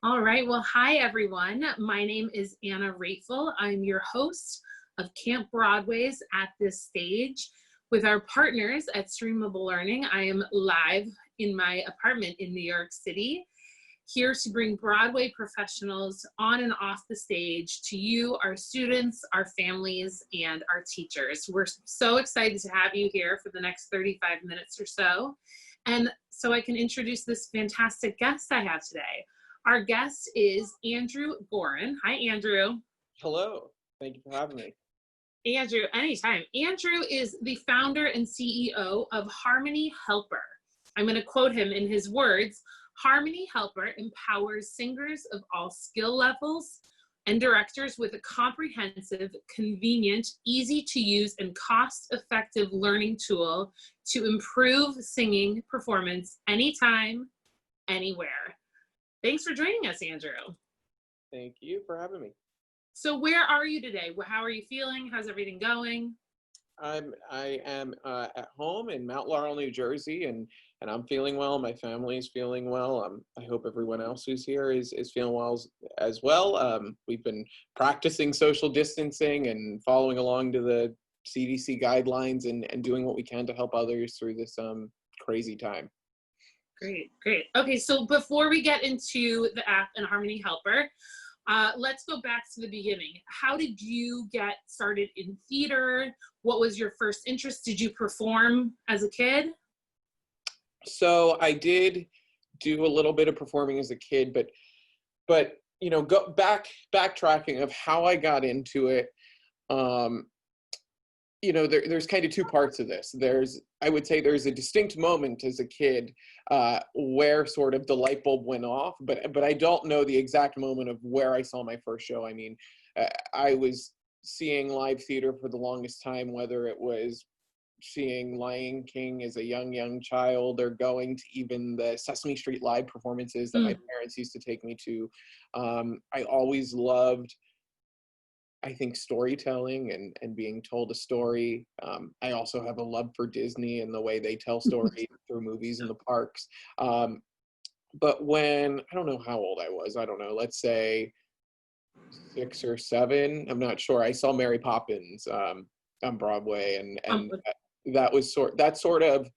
All right. Well, hi, everyone. My name is Anna Raful. I'm your host of Camp Broadway's At This Stage. With our partners at Streamable Learning, I am live in my apartment in New York City, here to bring Broadway professionals on and off the stage to you, our students, our families, and our teachers. We're so excited to have you here for the next 35 minutes or so. And so I can introduce this fantastic guest I have today. Our guest is Andrew Goren. Hi, Andrew. Hello. Thank you for having me. Andrew, anytime. Andrew is the founder and CEO of Harmony Helper. I'm going to quote him in his words. Harmony Helper empowers singers of all skill levels and directors with a comprehensive, convenient, easy to use, and cost-effective learning tool to improve singing performance anytime, anywhere. Thanks for joining us, Andrew. Thank you for having me. So where are you today? How are you feeling? How's everything going? I am at home in Mount Laurel, New Jersey, and I'm feeling well. My family is feeling well. I hope everyone else who's here is feeling well as well. We've been practicing social distancing and following along to the CDC guidelines and doing what we can to help others through this crazy time. Great, great. Okay, so before we get into the app and Harmony Helper, let's go back to the beginning. How did you get started in theater? What was your first interest? Did you perform as a kid? So I did do a little bit of performing as a kid, but you know, backtracking of how I got into it. You know, there's kind of two parts of this. I would say there's a distinct moment as a kid where sort of the light bulb went off, but I don't know the exact moment of where I saw my first show. I mean, I was seeing live theater for the longest time, whether it was seeing Lion King as a young child or going to even the Sesame Street live performances that my parents used to take me to. I always loved, I think, storytelling and being told a story. I also have a love for Disney and the way they tell stories through movies in the parks. But when, I don't know how old I was, I don't know, let's say 6 or 7, I'm not sure. I saw Mary Poppins on Broadway, and that was sort of,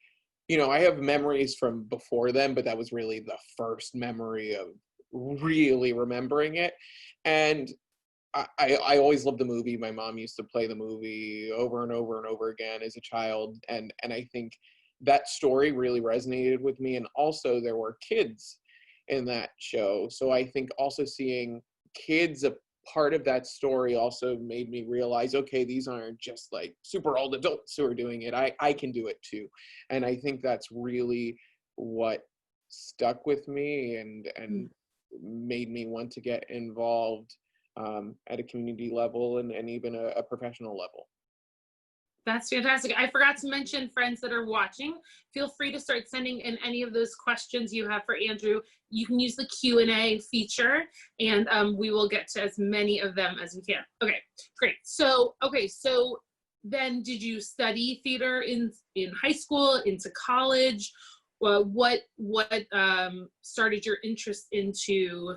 you know, I have memories from before then, but that was really the first memory of really remembering it. And I always loved the movie. My mom used to play the movie over and over and over again as a child. And I think that story really resonated with me. And also there were kids in that show. So I think also seeing kids a part of that story also made me realize, okay, these aren't just like super old adults who are doing it. I can do it too. And I think that's really what stuck with me and made me want to get involved at a community level and even a professional level. That's fantastic. I forgot to mention, friends that are watching, feel free to start sending in any of those questions you have for Andrew. You can use the Q&A feature, and we will get to as many of them as we can. Okay, great. So then did you study theater in high school, into college? Well, what started your interest into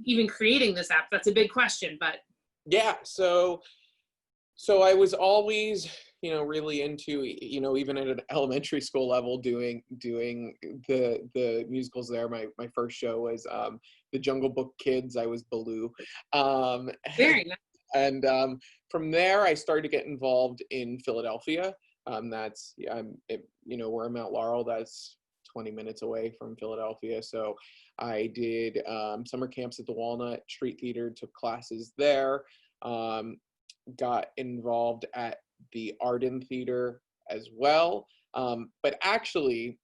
even creating this app? That's a big question, but yeah. So I was always, you know, really into, you know, even at an elementary school level, doing the musicals there. My first show was the Jungle Book Kids. I was Baloo. Very nice. And from there, I started to get involved in Philadelphia. That's, you know, where I'm at Laurel, that's 20 minutes away from Philadelphia. So I did summer camps at the Walnut Street Theater, took classes there, got involved at the Arden Theater as well. But actually,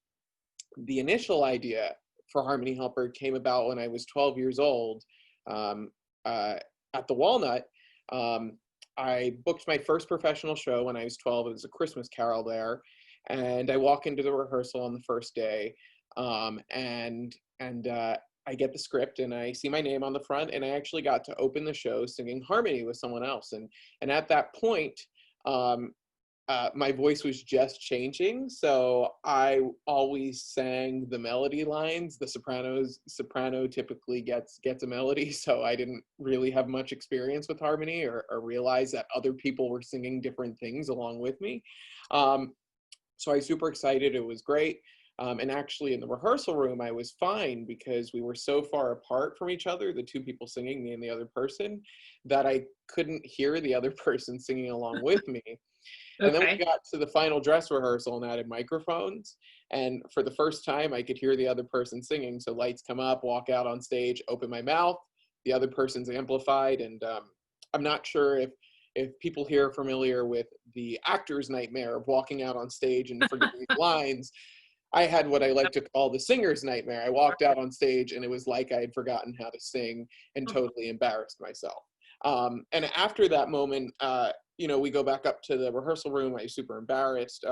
the initial idea for Harmony Helper came about when I was 12 years old at the Walnut. I booked my first professional show when I was 12. It was a Christmas Carol there. And I walk into the rehearsal on the first day, and I get the script and I see my name on the front, and I actually got to open the show singing harmony with someone else. And at that point, my voice was just changing, so I always sang the melody lines. The soprano typically gets a melody, so I didn't really have much experience with harmony or realize that other people were singing different things along with me. So I was super excited. It was great. And actually in the rehearsal room, I was fine because we were so far apart from each other, the two people singing, me and the other person, that I couldn't hear the other person singing along with me. And then we Okay. got to the final dress rehearsal and added microphones. And for the first time, I could hear the other person singing. So lights come up, walk out on stage, open my mouth, the other person's amplified. And I'm not sure if people here are familiar with the actor's nightmare of walking out on stage and forgetting lines. I had what I like to call the singer's nightmare. I walked out on stage and it was like I had forgotten how to sing and totally embarrassed myself. And after that moment, we go back up to the rehearsal room. I was super embarrassed.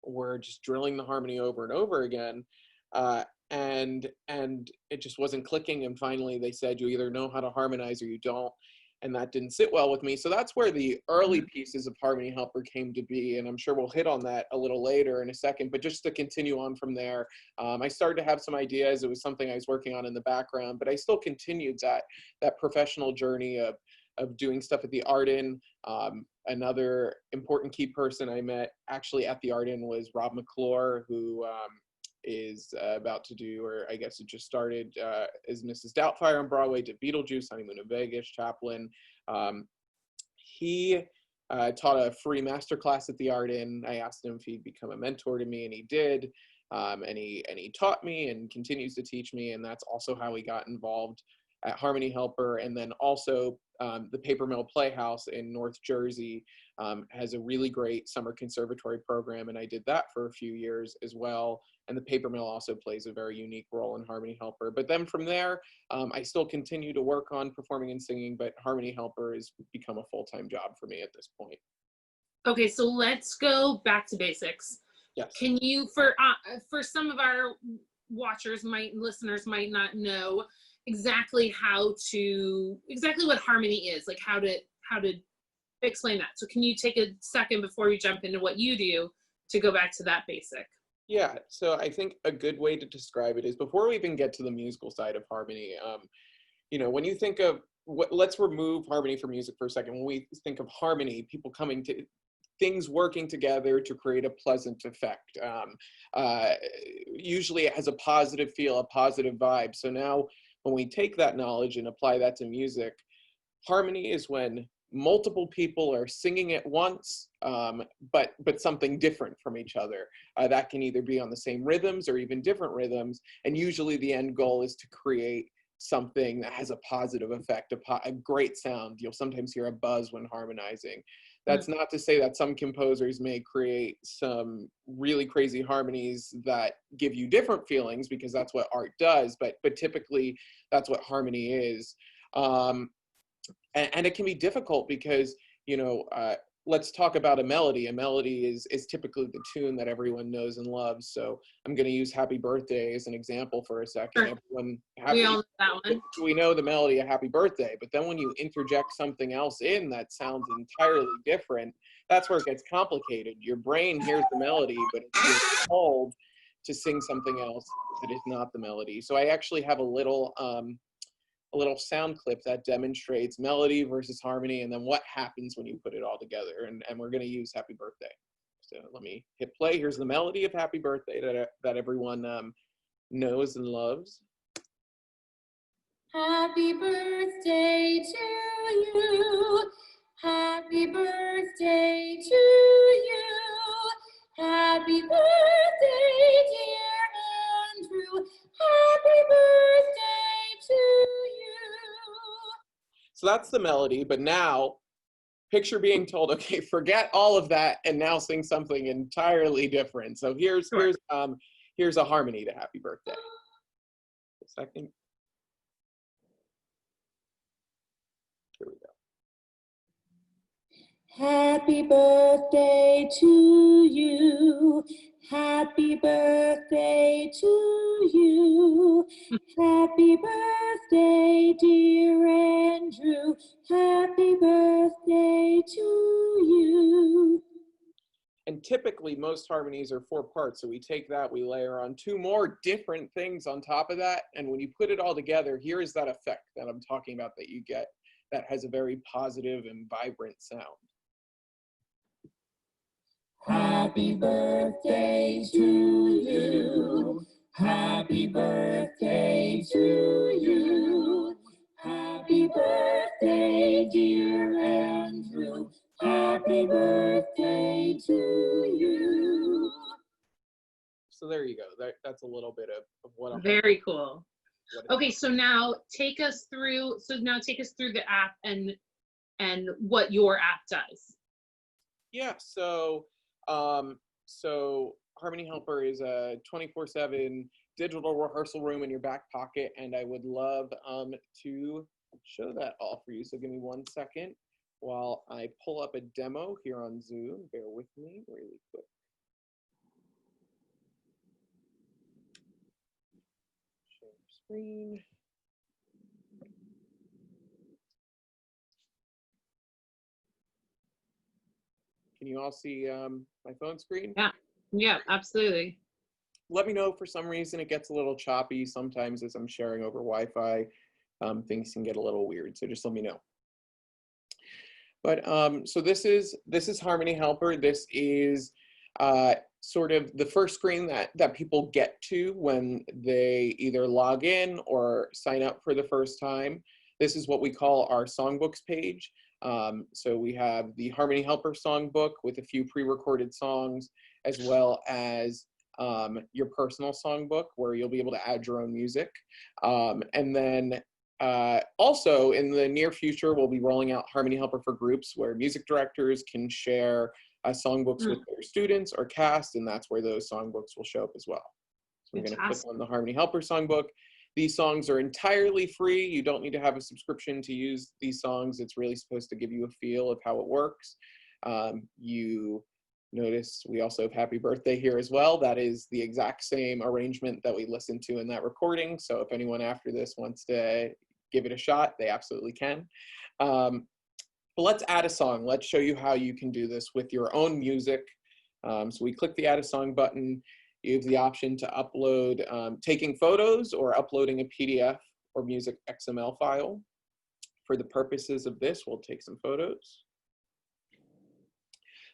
We're just drilling the harmony over and over again. And it just wasn't clicking. And finally they said, you either know how to harmonize or you don't. And that didn't sit well with me. So that's where the early pieces of Harmony Helper came to be. And I'm sure we'll hit on that a little later in a second, but just to continue on from there, I started to have some ideas. It was something I was working on in the background, but I still continued that professional journey of doing stuff at the Arden. Another important key person I met actually at the Arden was Rob McClure, who is about to do, or I guess it just started, as Mrs. Doubtfire on Broadway, did Beetlejuice, Honeymoon in Vegas, Chaplin. He taught a free masterclass at the Arden. I asked him if he'd become a mentor to me, and he did. And he taught me and continues to teach me, and that's also how we got involved at Harmony Helper. And then also the Paper Mill Playhouse in North Jersey has a really great summer conservatory program, and I did that for a few years as well. And the Paper Mill also plays a very unique role in Harmony Helper. But then from there, I still continue to work on performing and singing, but Harmony Helper has become a full-time job for me at this point. Okay, so let's go back to basics. Yes. Can you, for some of our listeners might not know exactly what harmony is, like how to explain that. So can you take a second before we jump into what you do to go back to that basic? Yeah, so I think a good way to describe it is, before we even get to the musical side of harmony, when you think of let's remove harmony from music for a second. When we think of harmony, people coming to things working together to create a pleasant effect. Usually it has a positive feel, a positive vibe. So now when we take that knowledge and apply that to music, harmony is when multiple people are singing at once, but something different from each other. That can either be on the same rhythms or even different rhythms. And usually the end goal is to create something that has a positive effect, a great sound. You'll sometimes hear a buzz when harmonizing. That's not to say that some composers may create some really crazy harmonies that give you different feelings, because that's what art does, but typically that's what harmony is. And it can be difficult because, let's talk about a melody. A melody is typically the tune that everyone knows and loves. So I'm going to use Happy Birthday as an example for a second. Sure. We all know that one. We know the melody of Happy Birthday, but then when you interject something else in that sounds entirely different, that's where it gets complicated. Your brain hears the melody, but it's told to sing something else that is not the melody. So I actually have a little sound clip that demonstrates melody versus harmony, and then what happens when you put it all together. And we're going to use Happy Birthday. So let me hit play. Here's the melody of Happy Birthday that everyone knows and loves. Happy birthday to you. Happy birthday to you. Happy birthday, dear Andrew. Happy birthday to you. So that's the melody, but now picture being told, okay, forget all of that and now sing something entirely different. So here's a harmony to Happy Birthday. A second. Here we go. Happy birthday to you. Happy birthday to you. Happy birthday, dear Andrew. Happy birthday to you. And typically most harmonies are 4 parts. So we take that, we layer on 2 more different things on top of that. And when you put it all together, here is that effect that I'm talking about that you get that has a very positive and vibrant sound. Happy birthday to you. Happy birthday to you. Happy birthday, dear Andrew. Happy birthday to you. So there you go. That's a little bit of what I'm Very cool. what Okay, so now take us through the app and what your app does. Yeah, so Harmony Helper is a 24/7 digital rehearsal room in your back pocket, and I would love to show that all for you. So give me 1 second while I pull up a demo here on Zoom. Bear with me really quick. Share screen. Can you all see my phone screen? Yeah, absolutely. Let me know if for some reason it gets a little choppy. Sometimes as I'm sharing over Wi-Fi, things can get a little weird. So just let me know. But so this is Harmony Helper. This is sort of the first screen that people get to when they either log in or sign up for the first time. This is what we call our Songbooks page. So we have the Harmony Helper Songbook with a few pre-recorded songs, as well as your personal songbook where you'll be able to add your own music. And then also in the near future, we'll be rolling out Harmony Helper for Groups where music directors can share songbooks with their students or cast, and that's where those songbooks will show up as well. So we're going to click on the Harmony Helper Songbook. These songs are entirely free. You don't need to have a subscription to use these songs. It's really supposed to give you a feel of how it works. You notice we also have Happy Birthday here as well. That is the exact same arrangement that we listened to in that recording. So if anyone after this wants to give it a shot, they absolutely can. But let's add a song. Let's show you how you can do this with your own music. So we click the Add a Song button. You have the option to upload taking photos or uploading a PDF or music XML file. For the purposes of this, we'll take some photos.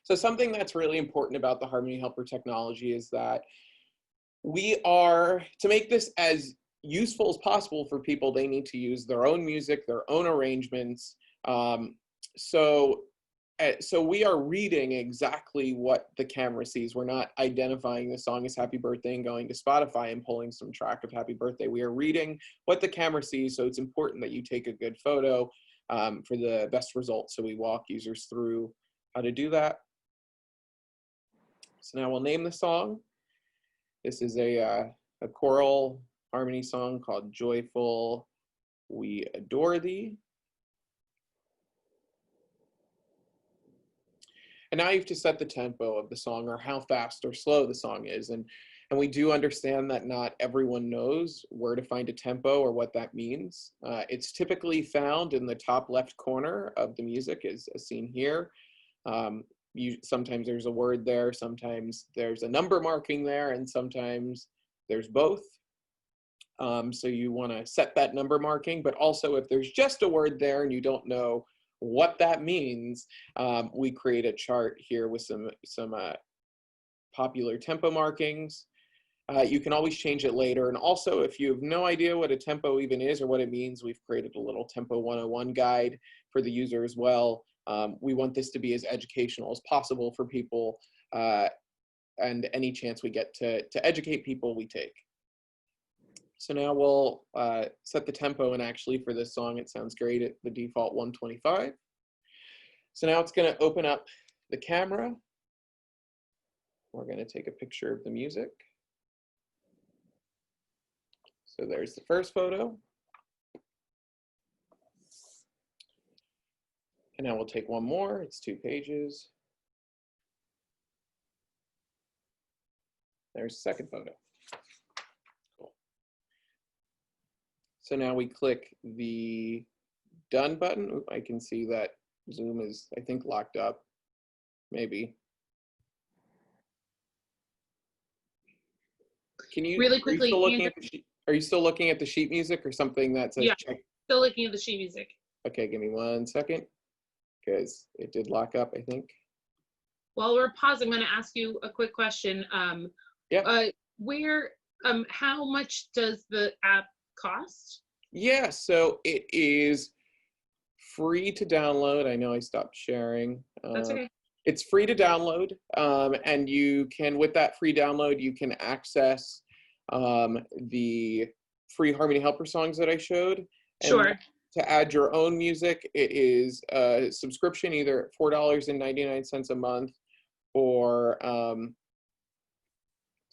So something that's really important about the Harmony Helper technology is that to make this as useful as possible for people, they need to use their own music, their own arrangements. So we are reading exactly what the camera sees. We're not identifying the song as Happy Birthday and going to Spotify and pulling some track of Happy Birthday. We are reading what the camera sees, so it's important that you take a good photo for the best results. So we walk users through how to do that. So now we'll name the song. This is a choral harmony song called Joyful We Adore Thee. And now you have to set the tempo of the song or how fast or slow the song is. And we do understand that not everyone knows where to find a tempo or what that means. It's typically found in the top left corner of the music as seen here. Sometimes there's a word there, sometimes there's a number marking there, and sometimes there's both. So you want to set that number marking, but also if there's just a word there and you don't know what that means, we create a chart here with some popular tempo markings. You can always change it later. And also, if you have no idea what a tempo even is or what it means, we've created a little Tempo 101 guide for the user as well. We want this to be as educational as possible for people, and any chance we get to educate people, we take. So now we'll set the tempo, and actually for this song, it sounds great at the default 125. So now it's going to open up the camera. We're going to take a picture of the music. So there's the first photo. And now we'll take one more. It's 2 pages. There's the second photo. Cool. So now we click the done button. Oop, I can see that Zoom is, I think, locked up. Maybe. Can you, Really are you quickly, still looking Andrew, at the sheet? Are you still looking at the sheet music or something that says yeah, check? still looking at the sheet music. Okay, give me 1 second, because it did lock up, I think. While we're pausing, I'm going to ask you a quick question. Yeah. How much does the app cost? Yeah, so it is free to download. I know I stopped sharing. That's okay. It's free to download, and you can, with that free download, you can access the free Harmony Helper songs that I showed. And Sure. to add your own music, it is a subscription, either at $4.99 a month, or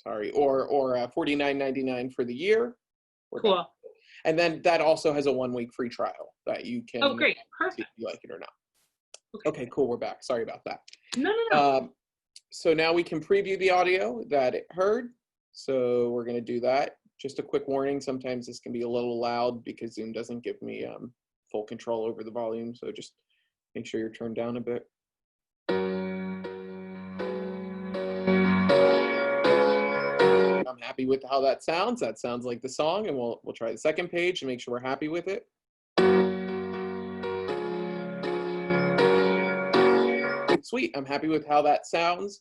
$49.99 for the year. Cool. And then that also has a 1-week free trial that you can Oh, great. see Perfect. if you like it or not. Okay. Okay, cool. We're back. Sorry about that. No, no, no. So now we can preview the audio that it heard. So we're going to do that. Just a quick warning. Sometimes this can be a little loud because Zoom doesn't give me full control over the volume. So just make sure you're turned down a bit. I'm happy with how that sounds. That sounds like the song, and we'll try the second page and make sure we're happy with it. Sweet, I'm happy with how that sounds.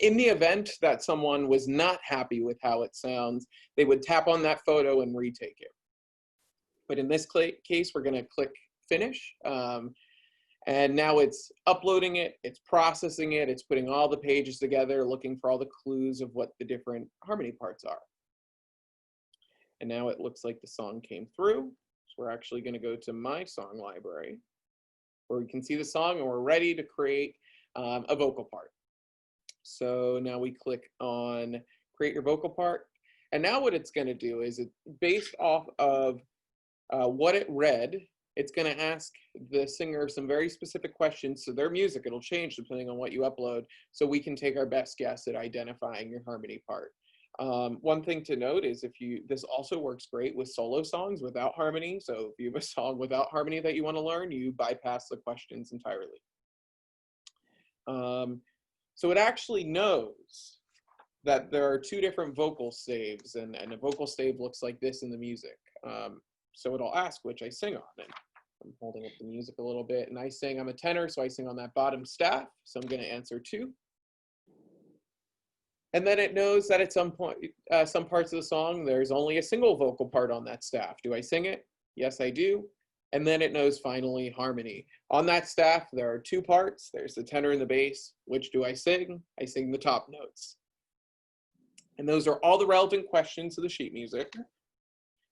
In the event that someone was not happy with how it sounds, they would tap on that photo and retake it. But in this case, we're gonna click finish. And now it's uploading it, it's processing it, it's putting all the pages together, looking for all the clues of what the different harmony parts are. And now it looks like the song came through. So we're actually gonna go to my song library, where we can see the song and we're ready to create a vocal part. So now we click on create your vocal part. And now what it's gonna do is, it based off of what it read, it's going to ask the singer some very specific questions to their music. It'll change depending on what you upload, so we can take our best guess at identifying your harmony part. One thing to note is this also works great with solo songs without harmony. So if you have a song without harmony that you want to learn, you bypass the questions entirely. So it actually knows that there are 2 different vocal staves, and a vocal stave looks like this in the music. So it'll ask which I sing on. And I'm holding up the music a little bit, and I'm a tenor, so I sing on that bottom staff. So I'm going to answer 2. And then it knows that at some point, some parts of the song, there's only a single vocal part on that staff. Do I sing it? Yes, I do. And then it knows finally harmony. On that staff, there are 2 parts. There's the tenor and the bass. Which do I sing? I sing the top notes. And those are all the relevant questions to the sheet music.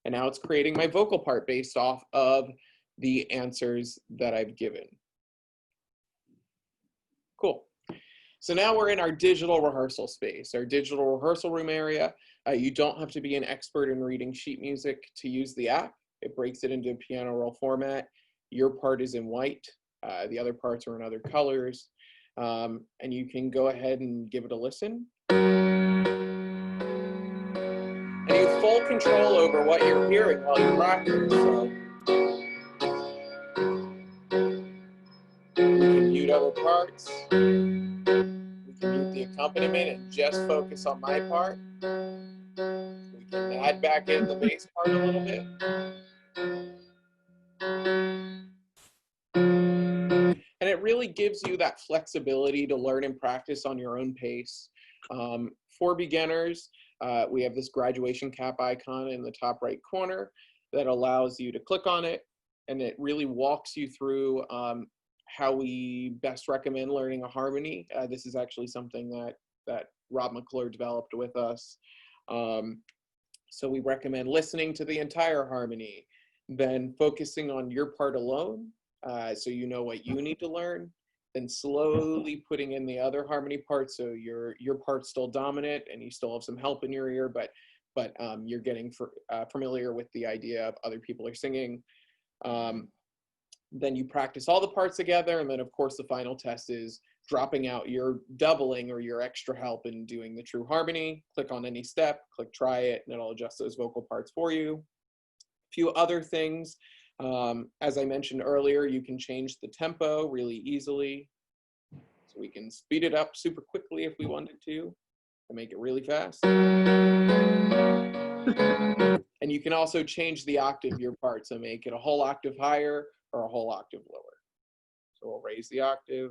And now it's creating my vocal part based off of the answers that I've given. Cool. So now we're in our digital rehearsal space, our digital rehearsal room area. You don't have to be an expert in reading sheet music to use the app. It breaks it into a piano roll format. Your part is in white. The other parts are in other colors. And you can go ahead and give it a listen. And you have full control over what you're hearing while you practice. So we can mute other parts. We can mute the accompaniment and just focus on my part. We can add back in the bass part a little bit. And it really gives you that flexibility to learn and practice on your own pace. For beginners, we have this graduation cap icon in the top right corner that allows you to click on it, and it really walks you through how we best recommend learning a harmony. This is actually something that Rob McClure developed with us. So we recommend listening to the entire harmony, then focusing on your part alone, so you know what you need to learn, then slowly putting in the other harmony parts, so your part's still dominant and you still have some help in your ear, but you're getting familiar with the idea of other people are singing. Then you practice all the parts together, and then of course the final test is dropping out your doubling or your extra help and doing the true harmony. Click on any step, click try it, and it'll adjust those vocal parts for you. A few other things. As I mentioned earlier, you can change the tempo really easily. So we can speed it up super quickly if we wanted to, and make it really fast. And you can also change the octave of your part, so make it a whole octave higher or a whole octave lower. So we'll raise the octave.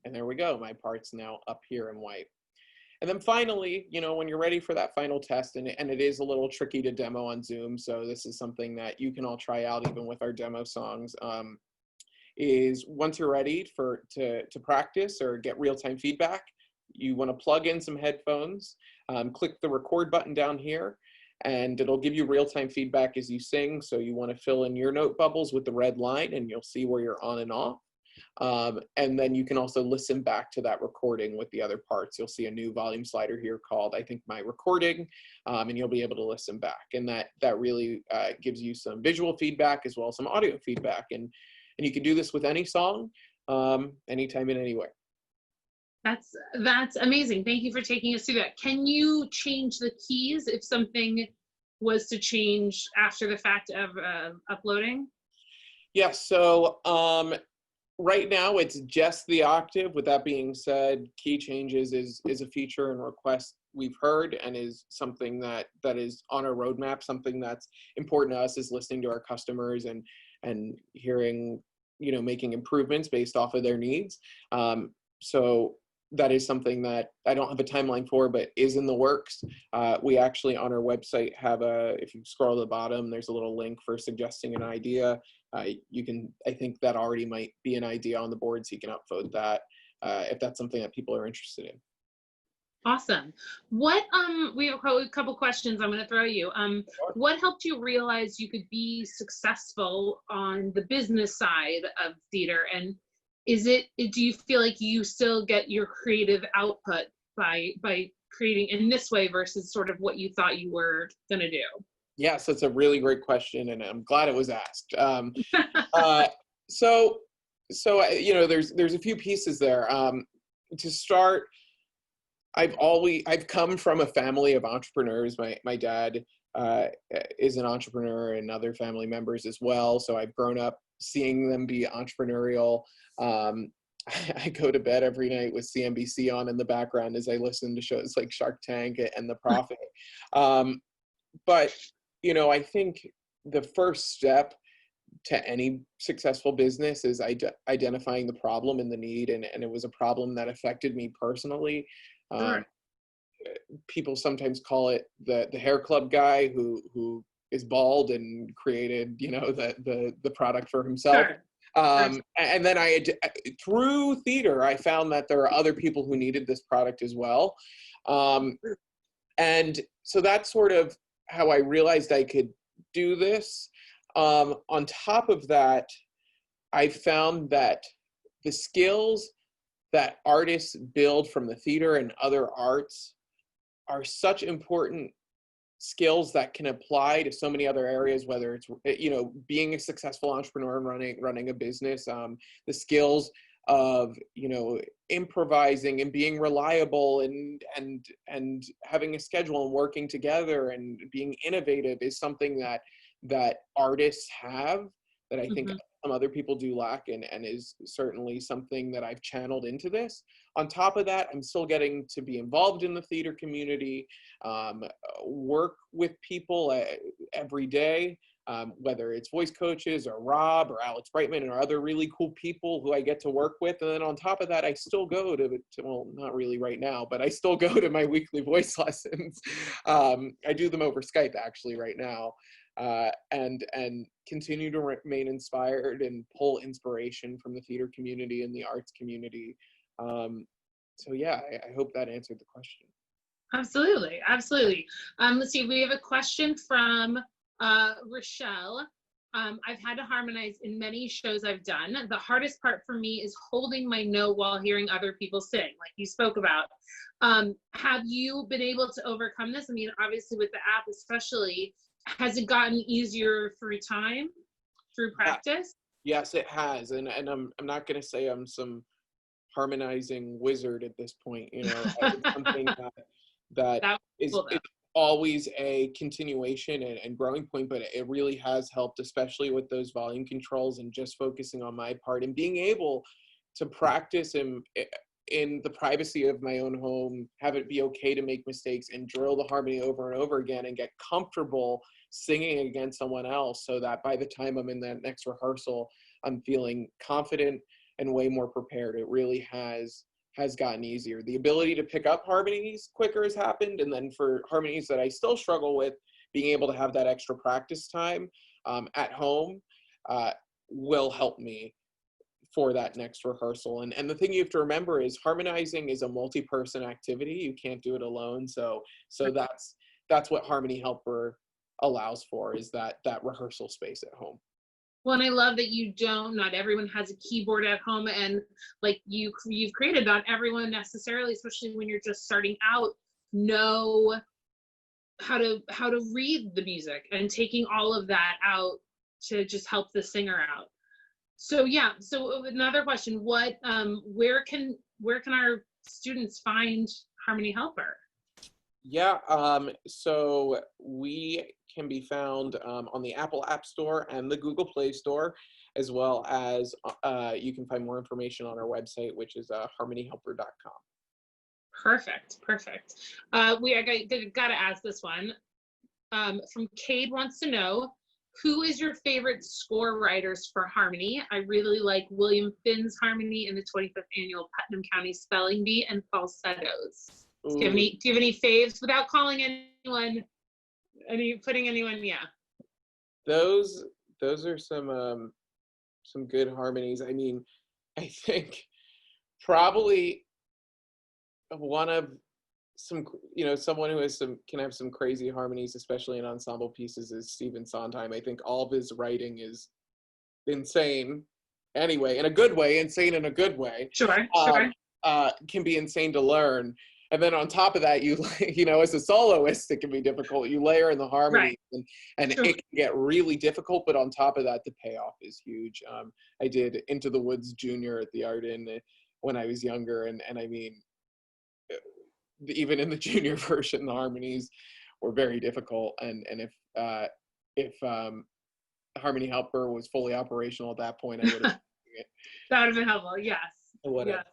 And there we go, my part's now up here in white. And then finally, you know, when you're ready for that final test, and it is a little tricky to demo on Zoom, so this is something that you can all try out even with our demo songs, is once you're ready to practice or get real-time feedback, you want to plug in some headphones, click the record button down here, and it'll give you real-time feedback as you sing. So you want to fill in your note bubbles with the red line, and you'll see where you're on and off. And then you can also listen back to that recording with the other parts. You'll see a new volume slider here called, I think, My Recording, and you'll be able to listen back. And that really gives you some visual feedback as well as some audio feedback. And you can do this with any song, anytime and anywhere. That's amazing. Thank you for taking us through that. Can you change the keys if something was to change after the fact of uploading? Yes. So right now it's just the octave. With that being said, key changes is a feature and request we've heard, and is something that is on our roadmap. Something that's important to us is listening to our customers and hearing, you know, making improvements based off of their needs. So that is something that I don't have a timeline for, but is in the works. We actually on our website have if you scroll to the bottom, there's a little link for suggesting an idea. You can, I think that already might be an idea on the board, so you can upvote that if that's something that people are interested in. Awesome. What we have a couple questions I'm going to throw you. What helped you realize you could be successful on the business side of theater, and do you feel like you still get your creative output by creating in this way versus sort of what you thought you were going to do? Yes, that's a really great question, and I'm glad it was asked. So you know, there's a few pieces there. To start, I've come from a family of entrepreneurs. My dad is an entrepreneur, and other family members as well. So I've grown up seeing them be entrepreneurial. I go to bed every night with CNBC on in the background as I listen to shows like Shark Tank and The Profit. But you know, I think the first step to any successful business is identifying the problem and the need, and it was a problem that affected me personally. Sure. People sometimes call it the hair club guy who is bald and created, you know, the product for himself. Sure. And then through theater, I found that there are other people who needed this product as well. And so that's sort of how I realized I could do this. On top of that, I found that the skills that artists build from the theater and other arts are such important skills that can apply to so many other areas, whether it's, you know, being a successful entrepreneur and running a business, the skills of, you know, improvising and being reliable and having a schedule and working together and being innovative is something that artists have that I think some other people do lack, and is certainly something that I've channeled into this. On top of that, I'm still getting to be involved in the theater community, work with people every day, whether it's voice coaches or Rob or Alex Brightman or other really cool people who I get to work with. And then on top of that, I still go to well, not really right now, but I still go to my weekly voice lessons. I do them over Skype actually right now. And continue to remain inspired and pull inspiration from the theater community and the arts community. So yeah, I hope that answered the question. Absolutely, absolutely. Let's see, we have a question from Rochelle. I've had to harmonize in many shows I've done. The hardest part for me is holding my note while hearing other people sing, like you spoke about. Have you been able to overcome this? I mean, obviously with the app especially, has it gotten easier through time, through practice? Yes, it has. And I'm not going to say I'm some harmonizing wizard at this point. You know, it's something that is cool, it's always a continuation and growing point, but it really has helped, especially with those volume controls and just focusing on my part and being able to practice and in the privacy of my own home, have it be okay to make mistakes and drill the harmony over and over again and get comfortable singing against someone else, so that by the time I'm in that next rehearsal, I'm feeling confident and way more prepared. It really has gotten easier. The ability to pick up harmonies quicker has happened, and then for harmonies that I still struggle with, being able to have that extra practice time at home will help me for that next rehearsal. And the thing you have to remember is harmonizing is a multi-person activity. You can't do it alone. So that's what Harmony Helper allows for, is that rehearsal space at home. Well, and I love that not everyone has a keyboard at home, and like you've created, not everyone necessarily, especially when you're just starting out, know how to read the music, and taking all of that out to just help the singer out. So yeah, so another question, where can our students find Harmony Helper? Yeah, so we can be found on the Apple App Store and the Google Play Store, as well as you can find more information on our website, which is harmonyhelper.com. Perfect. I gotta ask this one. From Cade wants to know, who is your favorite score writers for Harmony? I really like William Finn's Harmony in the 25th Annual Putnam County Spelling Bee and Falsettos. Do you have any faves without calling anyone, putting anyone? Yeah. Those are some good harmonies. I mean, I think probably one of someone who can have some crazy harmonies, especially in ensemble pieces, is Stephen Sondheim. I think all of his writing is insane. Anyway, in a good way, insane in a good way. Sure. Can be insane to learn. And then on top of that, as a soloist, it can be difficult. You layer in the harmonies, right, and sure, it can get really difficult. But on top of that, the payoff is huge. I did Into the Woods Junior at the Arden when I was younger, and I mean, even in the junior version, the harmonies were very difficult. And if Harmony Helper was fully operational at that point, I would have. That would have been helpful. Yes. Yes.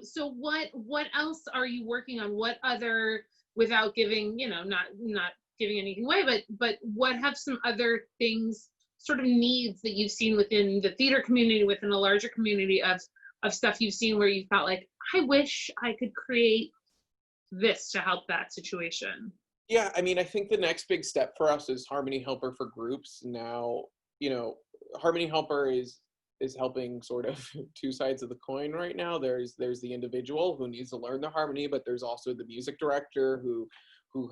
So what else are you working on? What other, without giving, not giving anything away, but what have some other things, sort of needs that you've seen within the theater community, within a larger community of stuff you've seen where you felt like, I wish I could create this to help that situation? Yeah, I mean, I think the next big step for us is Harmony Helper for groups. Now, Harmony Helper is helping sort of two sides of the coin right now. There's the individual who needs to learn the harmony, but there's also the music director who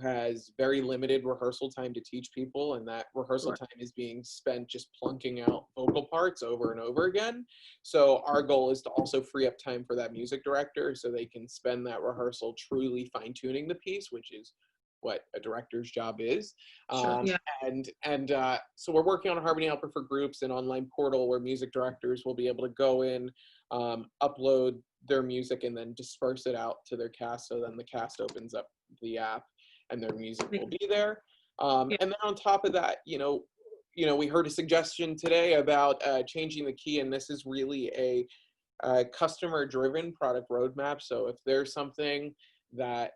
has very limited rehearsal time to teach people, and that rehearsal time is being spent just plunking out vocal parts over and over again. So our goal is to also free up time for that music director so they can spend that rehearsal truly fine-tuning the piece, which is what a director's job is. Sure, yeah. So we're working on a Harmony Helper for groups, an online portal where music directors will be able to go in, upload their music, and then disperse it out to their cast. So then the cast opens up the app and their music will be there. And then on top of that, we heard a suggestion today about changing the key, and this is really a customer-driven product roadmap. So if there's something that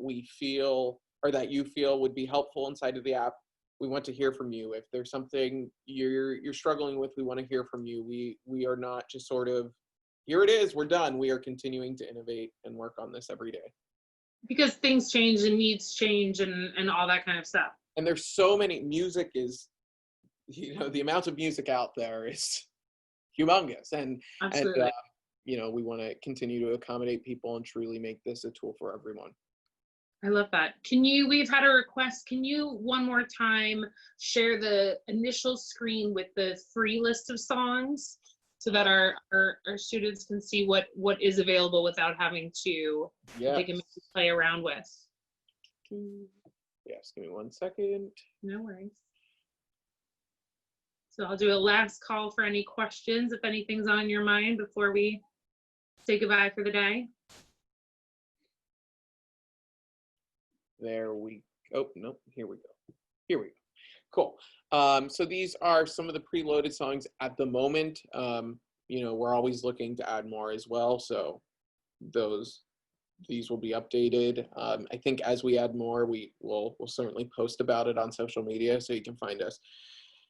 we feel, or that you feel would be helpful inside of the app, we want to hear from you. If there's something you're struggling with, we want to hear from you. We are not just sort of, here it is, we're done. We are continuing to innovate and work on this every day. Because things change and needs change and all that kind of stuff. And there's so many, music is, the amount of music out there is humongous. And we want to continue to accommodate people and truly make this a tool for everyone. I love that. We've had a request, can you one more time share the initial screen with the free list of songs so that our students can see what is available without having to, they can play around with? Yes, give me 1 second. No worries. So I'll do a last call for any questions, if anything's on your mind before we say goodbye for the day. There we go. Oh, no, here we go. Cool. So these are some of the preloaded songs at the moment. We're always looking to add more as well. So these will be updated. I think as we add more, we'll certainly post about it on social media, so you can find us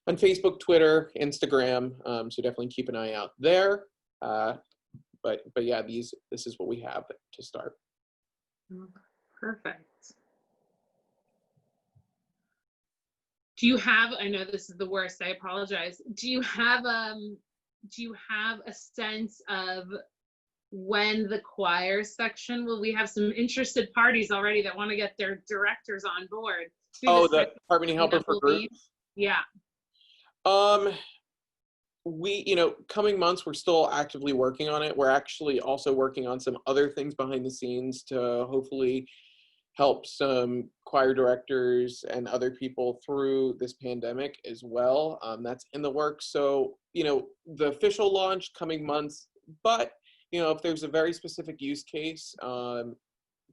on Facebook, Twitter, Instagram. So definitely keep an eye out there. But yeah, this is what we have to start. Perfect. Do you have, I know this is the worst, I apologize. Do you have a sense of when the choir section we have some interested parties already that want to get their directors on board? The harmony helper for groups? Yeah. We, coming months, we're still actively working on it. We're actually also working on some other things behind the scenes to hopefully help some choir directors and other people through this pandemic as well. That's in the works. So, the official launch coming months, but, if there's a very specific use case,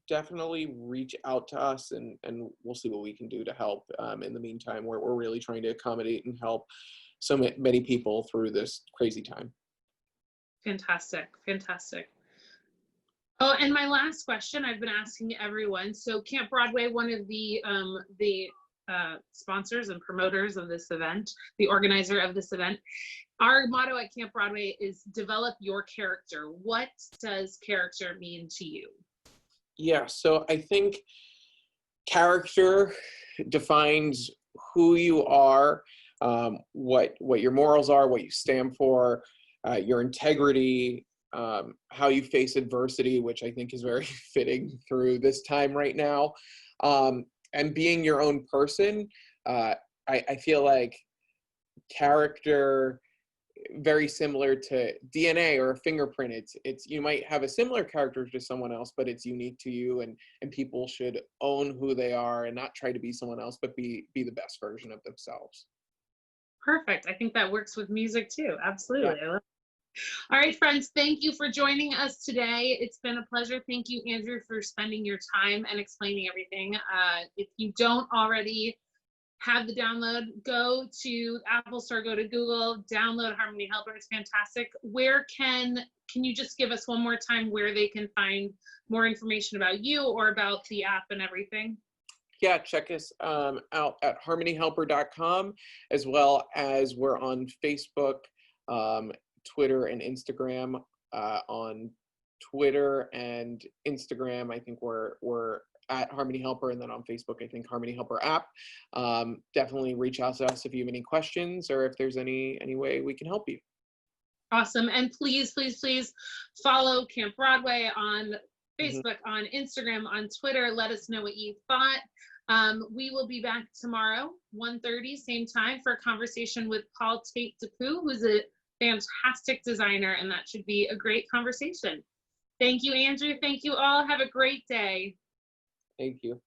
definitely reach out to us and we'll see what we can do to help. In the meantime, we're really trying to accommodate and help so many people through this crazy time. Fantastic. Oh, and my last question I've been asking everyone. So Camp Broadway, one of the sponsors and promoters of this event, the organizer of this event, our motto at Camp Broadway is develop your character. What does character mean to you? Yeah, so I think character defines who you are, what your morals are, what you stand for, your integrity, how you face adversity, which I think is very fitting through this time right now, and being your own person. I feel like character, very similar to DNA or a fingerprint. It's you might have a similar character to someone else, but it's unique to you, and people should own who they are and not try to be someone else, but be the best version of themselves. Perfect. I think that works with music too. Absolutely. Yeah. All right, friends, thank you for joining us today. It's been a pleasure. Thank you, Andrew, for spending your time and explaining everything. If you don't already have the download, go to Apple Store, go to Google, download Harmony Helper. It's fantastic. Where can you just give us one more time where they can find more information about you or about the app and everything? Yeah, check us out at harmonyhelper.com, as well as we're on Facebook, Twitter, and Instagram. On Twitter and Instagram, I think we're at Harmony Helper, and then on Facebook, I think Harmony Helper app. Definitely reach out to us if you have any questions or if there's any way we can help you. Awesome. And please follow Camp Broadway on Facebook, on Instagram, on Twitter. Let us know what you thought. We will be back tomorrow, 1:30, same time, for a conversation with Paul Tate-Depew, who's a fantastic designer, and that should be a great conversation. Thank you, Andrew. Thank you all. Have a great day. Thank you.